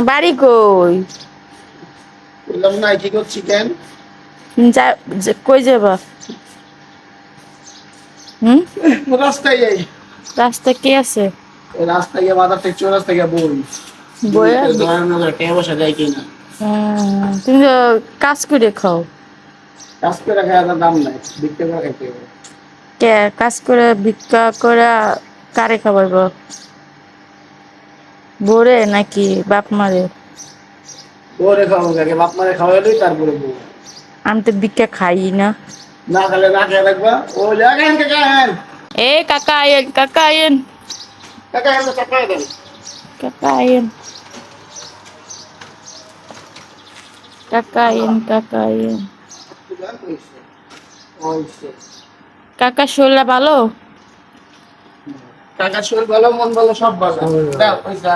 বাড়ি কই? বললাম না কি করছি কেন? কই যাবা? হুম, রাস্তায় যাই। রাস্তা কে আছে? রাস্তায় গিয়ে বাজার থেকে রাস্তায় গিয়ে বই বইয়া টাকা পয়সা দেয় কিনা। তুমি তো কাজ করে খাও। কাজ করে খাওয়া দাম নাই, বিক্রি করে খাইতে হবে। কে কাজ করে ভিক্ষা করে কারে খাবার গো? বোরে নাকি বাপ মারে? বউরে খাওয়াবো আগে, বাপ মারে খাওয়াইলেই তারপরে বউ। আমি তো ভিক্ষা খাই না। না খেলে না খেয়ে রাখবা। ও জানেন কাকা হেন, এ কাকা আয়েন, কাকা আয়েন, কাকা হেন চাপাই দেন। কাকা আয়েন, কাকা আয়েন, কাকা আয়েন। কাকা শরীর ভালো? কাকার শরীর ভালো, মন ভালো, সব ভালো। দাও পয়সা।